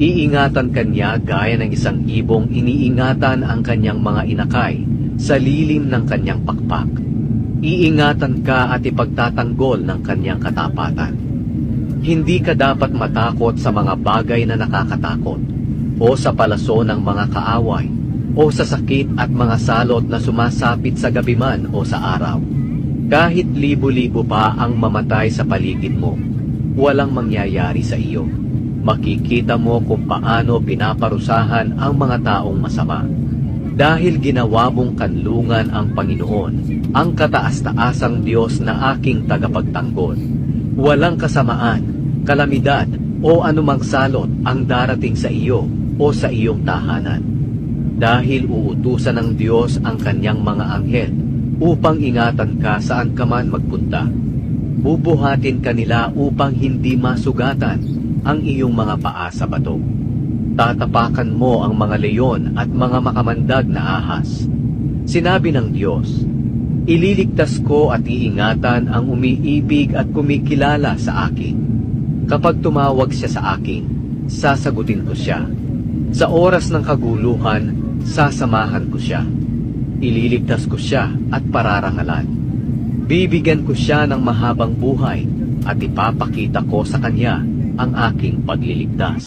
Iingatan kanya gaya ng isang ibong iniingatan ang kanyang mga inakay sa lilim ng kanyang pakpak. Iingatan ka at ipagtatanggol ng kanyang katapatan. Hindi ka dapat matakot sa mga bagay na nakakatakot, o sa palaso ng mga kaaway, o sa sakit at mga salot na sumasapit sa gabi man o sa araw. Kahit libo-libo pa ang mamatay sa paligid mo, walang mangyayari sa iyo. Makikita mo kung paano pinaparusahan ang mga taong masama. Dahil ginawa mong kanlungan ang Panginoon, ang kataas-taasang Diyos na aking tagapagtanggol. Walang kasamaan, kalamidad, o anumang salot ang darating sa iyo o sa iyong tahanan. Dahil uutusan ng Diyos ang kanyang mga anghel upang ingatan ka saan ka man magpunta. Bubuhatin ka nila upang hindi masugatan ang iyong mga paa sa bato. Tatapakan mo ang mga leyon at mga makamandag na ahas. Sinabi ng Diyos, ililigtas ko at iingatan ang umiibig at kumikilala sa akin. Kapag tumawag siya sa akin, sasagutin ko siya. Sa oras ng kaguluhan, sasamahan ko siya. Ililigtas ko siya at pararangalan. Bibigyan ko siya ng mahabang buhay at ipapakita ko sa kanya ang aking pagliligtas.